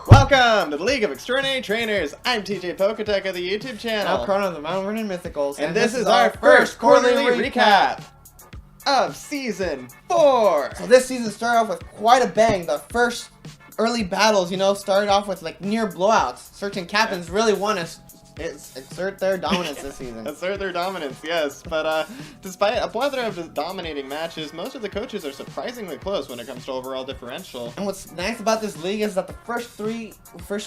Welcome to the League of Extraordinary Trainers. I'm TJ Pokotech of the YouTube channel. I'm Chrono of the Mount Vernon Mythicals. And this is our first quarterly recap of Season 4. So this season started off with quite a bang. The first early battles, started off with like near blowouts. Certain captains really want to exert their dominance this season. Assert their dominance, yes. But despite a plethora of dominating matches, most of the coaches are surprisingly close when it comes to overall differential. And what's nice about this league is that the first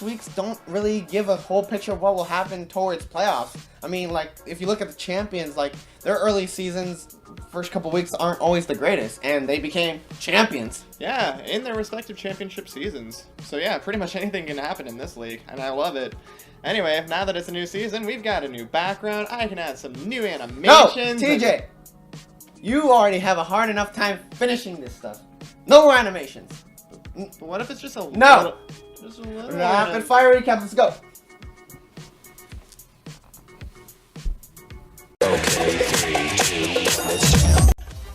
weeks don't really give a whole picture of what will happen towards playoffs. I mean, like, if you look at the champions, like, their early seasons, first couple weeks aren't always the greatest, and they became champions. Yeah, in their respective championship seasons. So yeah, pretty much anything can happen in this league, and I love it. Anyway, now that it's a new season, we've got a new background. I can add some new animations. No, TJ! You already have a hard enough time finishing this stuff. No more animations. But what if it's just a No! Just a little Rapid fire recap, let's go.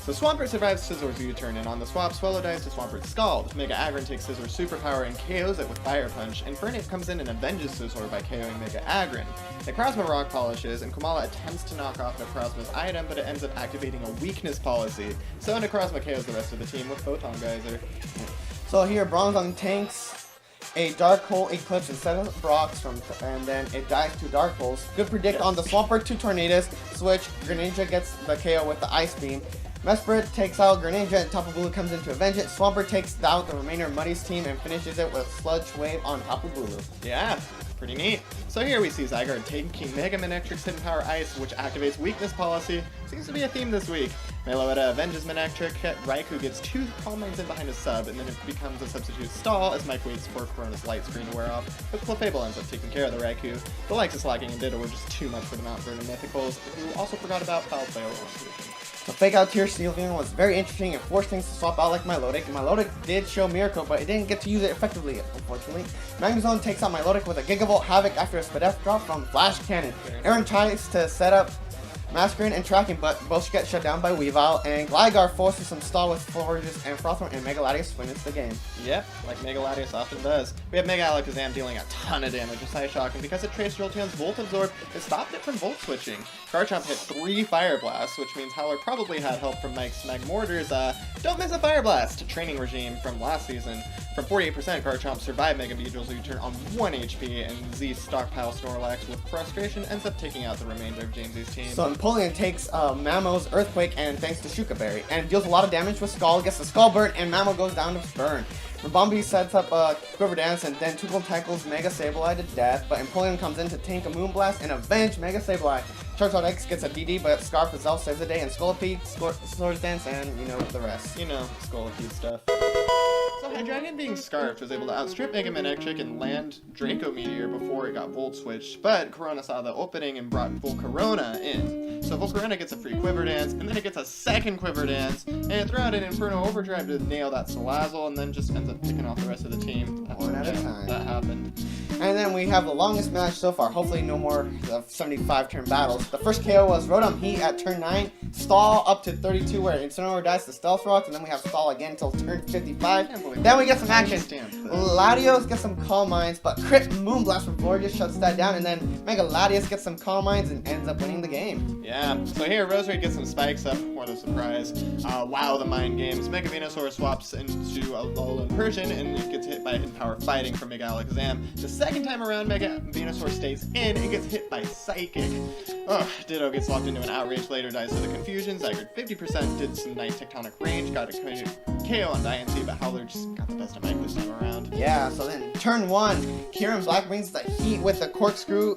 So Swampert survives Scissor's U-turn, and on the swap, Swallow dies to Swampert's Scald. Mega Aggron takes Scissor's superpower and KOs it with Fire Punch, and Fernape comes in and avenges Scissor by KOing Mega Aggron. Necrozma rock polishes, and Komala attempts to knock off Necrozma's item, but it ends up activating a weakness policy. So Necrozma KOs the rest of the team with Photon Geyser. So here, Bronzong tanks a Dark Hole Eclipse instead of Brock's, and then it dies to Dark Holes. Good predict on the Swampert 2 Tornadoes. Switch, Greninja gets the KO with the Ice Beam. Mesprit takes out Greninja and Tapu Bulu comes in to avenge it. Swampert takes out the remainder of Muddy's team and finishes it with Sludge Wave on Tapu Bulu. Yeah, pretty neat. So here we see Zygarde taking Mega Manectric's Hidden Power Ice, which activates Weakness Policy. Seems to be a theme this week. Meloetta avenges Manectric, Raikou gets 2 Calm Minds in behind his sub, and then it becomes a substitute stall as Mike waits for Corona's light screen to wear off, but Clefable ends up taking care of the Raikou. The likes of Slacking and Ditto were just too much for the Mount Vernon Mythicals, who also forgot about Foul Play on position. The fake out tier Sylveon was very interesting and forced things to swap out like Milotic. Milotic did show Miracle, but it didn't get to use it effectively, unfortunately. Magnezone takes out Milotic with a Gigavolt Havoc after a Spadef drop from Flash Cannon. Aaron tries to set up Masquerain and Tracking, but both get shut down by Weavile, and Gligar forces some stall with Forges and Frosmourne, and Mega Latios wins the game. Yep, like Mega Latios often does. We have Mega Alakazam dealing a ton of damage with Psyshock, and because it traced Jolteon's Volt Absorb, it stopped it from Volt switching. Garchomp hit 3 Fire Blasts, which means Howler probably had help from Mike's Magmortar's Don't Miss a Fire Blast training regime from last season. From 48%, Garchomp survived Mega Beedrill's U-turn on 1 HP, and Z stockpile Snorlax with Frustration ends up taking out the remainder of Jamesy's team. So Empoleon takes Mamo's Earthquake and thanks to Shuka Berry, and deals a lot of damage with Skull, gets the Skull Burn, and Mamo goes down to burn. Rabombi sets up a Quiver Dance, and then Tuchel tackles Mega Sableye to death, but Empoleon comes in to tank a Moonblast and avenge Mega Sableye. Charizard X gets a DD, but Scarf itself saves the day, and Scolipede, Swords Dance, and the rest. Scolipede stuff. So Hydreigon being Scarfed was able to outstrip Mega Manectric and land Draco Meteor before it got Volt Switched, but Corona saw the opening and brought Volcarona in. So Volcarona gets a free Quiver Dance, and then it gets a second Quiver Dance, and it threw out an Inferno Overdrive to nail that Salazzle, and then just ends up picking off the rest of the team. One at a time. That happened. And then we have the longest match so far, hopefully no more 75-turn battles. The first KO was Rotom Heat at turn 9, Stall up to 32 where Incineroar dies to Stealth Rocks, and then we have Stall again until turn 55. Then we get some action. Latios gets some Calm Minds, but Crit Moonblast from Florges shuts that down, and then Mega Latios gets some Calm Minds and ends up winning the game. Yeah, so here Rosary gets some spikes up, what a surprise. Wow, the mind games. Mega Venusaur swaps into a Alolan Persian, and it gets hit by Hidden Power Fighting from Mega Alakazam. The second time around, Mega Venusaur stays in and gets hit by Psychic. Ugh, Ditto gets locked into an Outrage, later dies to the Confusion. Zygarde 50%, did some nice Tectonic Range, got a KO on Diancie, but Howler just got the best of Mike this time around. Yeah, so then turn 1, Kieran Black brings the heat with the Corkscrew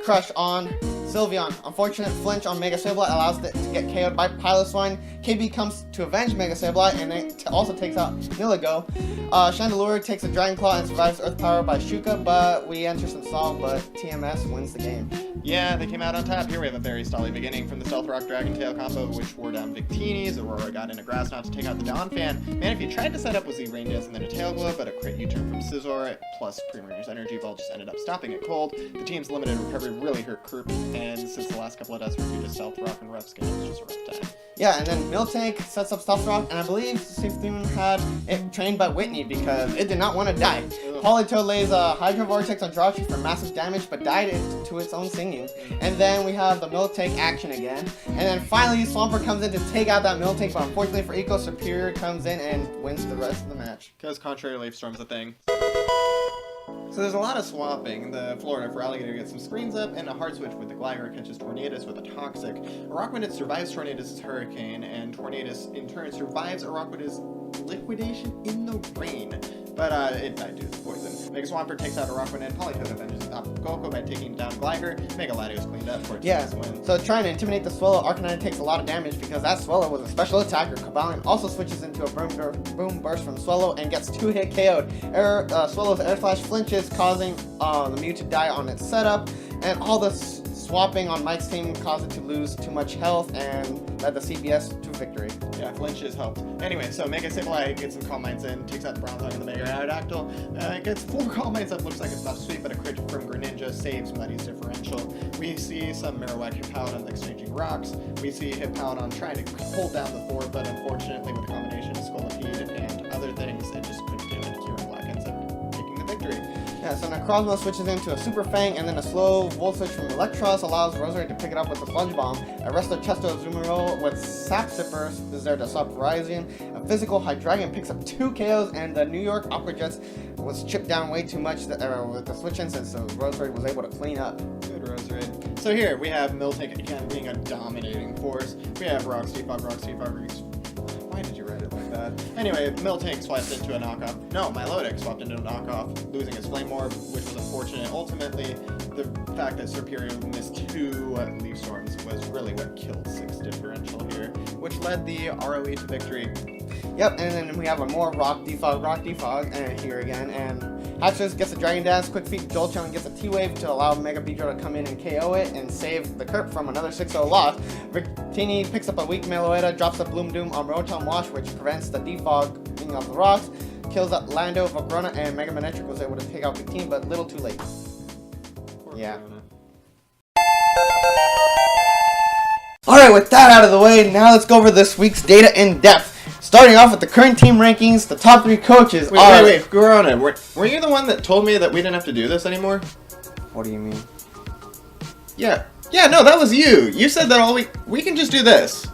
Crush on Sylveon. Unfortunate flinch on Mega Sableye allows it to get KO'd by Piloswine. KB comes to avenge Mega Sableye, and it also takes out Nilligo. Chandelure takes a Dragon Claw and survives Earth Power by Shuka, but we enter some stall, but TMS wins the game. Yeah, they came out on top. Here we have a very stally beginning from the Stealth Rock Dragon Tail combo, which wore down Victinis. Aurora got in a Grass Knot to take out the Donphan. Man, if you tried to set up with Z Rain Dance and then a Tail Glow, but a crit U-turn from Scizor plus Premier's Energy Ball just ended up stopping it cold. The team's limited recovery really hurt Krupp, and since the last couple of deaths were due to Stealth Rock and Rough Skin, it was just a rough time. Yeah, and then Miltank sets up Stealth Rock, and I believe Siftoon had it trained by Whitney because it did not want to die. Politoed lays a Hydro Vortex on Jirachi for massive damage, but died it to its own singing. And then we have the Miltank action again. And then finally, Swampert comes in to take out that Miltank, but unfortunately for Eco, Superior comes in and wins the rest of the match. Because Contrary Leaf Storm's a thing. So there's a lot of swapping. The Florida for Alligator gets some screens up, and a hard switch with the Gligar catches Tornadus with a Toxic. Rockwood survives Tornadus' Hurricane, and Tornadus in turn survives Rockwood's Liquidation in the rain. But it died due to poison. Mega Swampert takes out a Rockwood, and Politoed avenges the Tapu Koko by taking down Gligar. Mega Latios cleaned up for its first win. So trying to intimidate the Swallow, Arcanine takes a lot of damage because that Swallow was a special attacker. Kabalion also switches into a Boom Burst from Swallow and gets 2-hit KO'd. Swallow's Air Slash flinches, causing the Mew to die on its setup, and all the swapping on Mike's team caused it to lose too much health and led the CBS to victory. Yeah, flinches helped. Anyway, so Mega Sableye gets some Calm Minds in, takes out the Bronzong and the Mega Aerodactyl, gets 4 Calm Minds up, looks like it's not sweet, but a crit from Greninja saves Muddy's differential. We see some Marowak Hippowdon exchanging rocks. We see Hippowdon trying to hold down the 4, but unfortunately with a combination of Scolipede and other things, it just couldn't do it. Kieran Black ends up taking the victory. Yeah, so Necrozma switches into a Super Fang, and then a slow Volt Switch from Electros allows Roserade to pick it up with a Sludge Bomb. A Resto Chesto Azumarill with Sap Sipper is there to stop Ryzian. A physical Hydreigon picks up 2 KOs, and the New York Aqua Jets was chipped down way too much with the switch instance, so Roserade was able to clean up. Good Roserade. So here we have Miltank again being a dominating force. We have Rock Steefog. Why did you write it like that? Anyway, Miltank swapped into a knockoff. No, Milotic swapped into a knockoff, losing his Flame Orb, which was unfortunate. Ultimately, the fact that Superior missed 2 Leaf Storms was really what killed 6 differential here, which led the ROE to victory. Yep, and then we have a more Rock Defog, and here again, and Hatchers gets a Dragon Dance, Quick Feet, Jolteon gets a T-Wave to allow Mega Beedrill to come in and KO it and save the Kerp from another 6-0 loss. Victini picks up a weak Meloetta, drops a Bloom Doom on Rotom Wash, which prevents the defogging of the rocks, kills that Lando, Volgrona, and Mega Manectric was able to take out Victini, but little too late. Yeah. Alright, with that out of the way, now let's go over this week's data in depth. Starting off with the current team rankings, the top 3 coaches are... Wait, Corona, were you the one that told me that we didn't have to do this anymore? What do you mean? Yeah, no, that was you. You said that all week. We can just do this.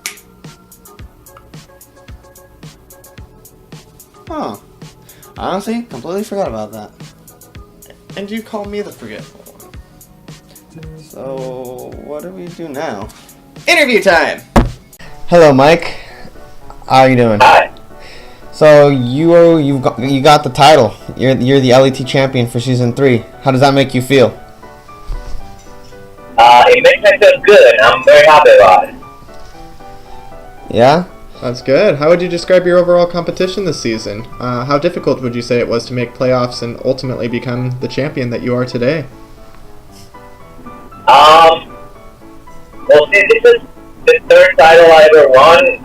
Huh. Honestly, completely forgot about that. And you called me the forgetful one. So, what do we do now? Interview time! Hello, Mike. How are you doing? Hi. So you got the title. You're the LET champion for season 3. How does that make you feel? It makes me feel good. I'm very happy about it. Yeah? That's good. How would you describe your overall competition this season? How difficult would you say it was to make playoffs and ultimately become the champion that you are today? Well, see, this is the 3rd title I ever won.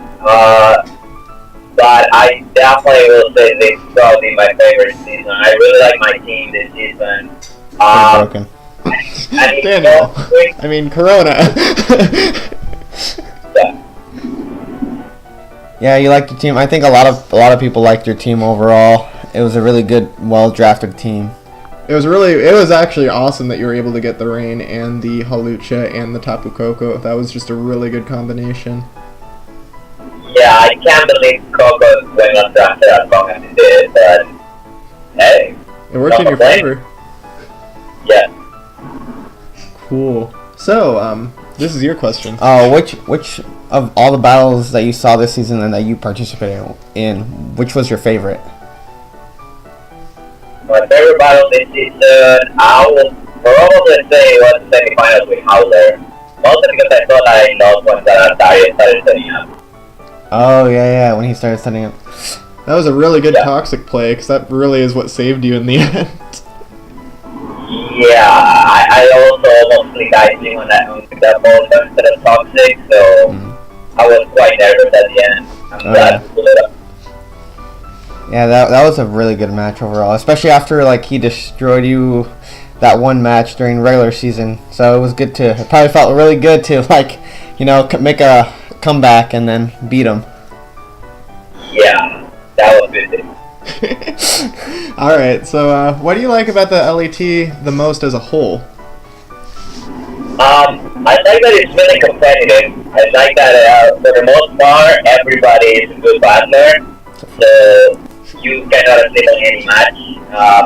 But I definitely will say this is probably my favorite season. I really like my team this season. Broken. Daniel. I mean, Corona. Yeah, you liked your team. I think a lot of people liked your team overall. It was a really good, well-drafted team. It was actually awesome that you were able to get the Rain and the Halucha and the Tapu Koko. That was just a really good combination. Yeah, I can't believe Coco went up after as long as he did, but hey. It worked in your favor. Yeah. Cool. So, this is your question. Which of all the battles that you saw this season and that you participated in, which was your favorite? My favorite battle this season, I will probably say it was the semifinals with Howler. Mostly because I thought I lost when Darius started setting up. Oh, yeah, when he started setting up. That was a really good toxic play, because that really is what saved you in the end. Yeah, I also almost played Icing on that ball instead of toxic, so I was quite nervous at the end. I'm glad to pull it up. Yeah, that was a really good match overall, especially after he destroyed you that one match during regular season. So it was good it probably felt really good to make a come back and then beat him. Yeah, that was good. Alright, so what do you like about the LET the most as a whole? I like that it's really competitive. I like that for the most part, everybody is a good partner. So you cannot sleep on any match.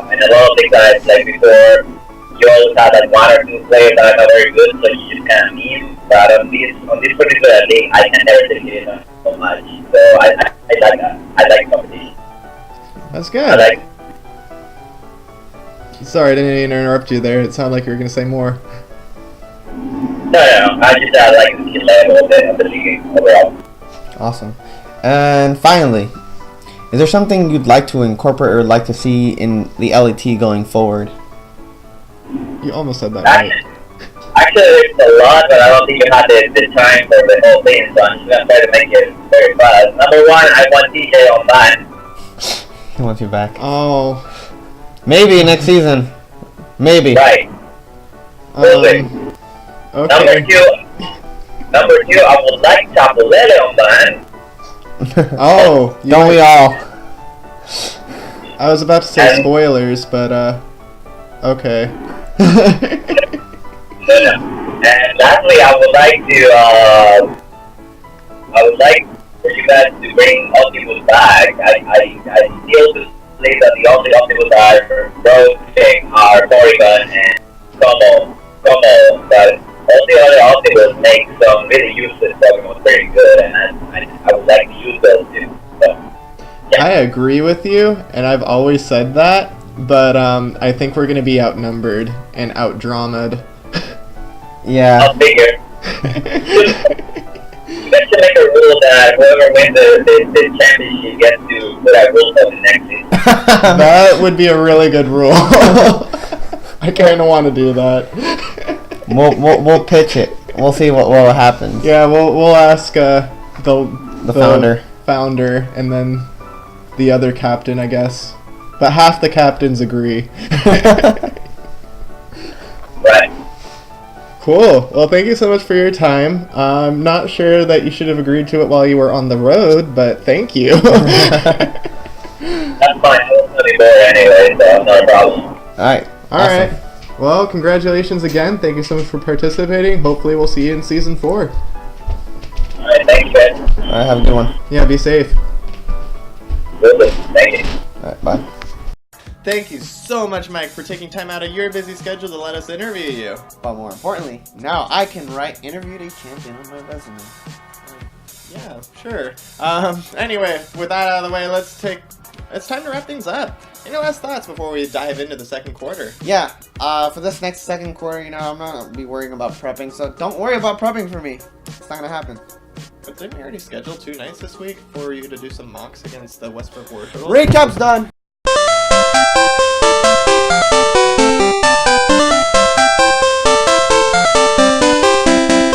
And a lot of things that like before, you always have like one or two players that are not very good, so you just kind of need. But on this particular league, I can never take it on so much. So I like that. I like competition. That's I good. like. Sorry, I didn't mean to interrupt you there. It sounded like you were going to say more. No. I just like the skill level of the league overall. Awesome. And finally, is there something you'd like to incorporate or like to see in the LET going forward? You almost said that right. Actually, there's a lot, but I don't think you have the time for the whole thing, so I'm just going to try to make it very fast. Number one, I want TJ on ban. He wants you back. Oh. Maybe next season. Maybe. Right. Okay. Number two, I would like Chapulele on ban. Oh. Don't we all? I was about to say spoilers, but okay. And lastly, I would like for you guys to bring Optimus back. I still believe that the only Optimus that are broken are Porygon and Como, but all the other Optimus make some really useless Pokemon very good, and I would like to use those too. So, yeah. I agree with you, and I've always said that, but I think we're going to be outnumbered and outdramaed. Yeah. I'll figure. You have to make a rule that whoever wins the championship gets to put that rule for the next season. That would be a really good rule. I kind of want to do that. We'll pitch it. We'll see what happens. Yeah, we'll ask the founder, and then the other captain, I guess. But half the captains agree. Right. Cool. Well, thank you so much for your time. I'm not sure that you should have agreed to it while you were on the road, but thank you. That's fine. I was going to be bored anyway, so not a problem. Alright. Alright. Well, congratulations again. Thank you so much for participating. Hopefully we'll see you in Season 4. Alright, thank you, guys. Alright, have a good one. Yeah, be safe. Good. Thank you. Alright, bye. Thank you so much, Mike, for taking time out of your busy schedule to let us interview you. But more importantly, now I can write interviewed a champion on my resume. Yeah, sure. Anyway, with that out of the way, it's time to wrap things up. Any last thoughts before we dive into the second quarter? Yeah, for this next second quarter, I'm not going to be worrying about prepping, so don't worry about prepping for me. It's not going to happen. But didn't we already schedule 2 nights this week for you to do some mocks against the Westbrook Warriors? Recap's done!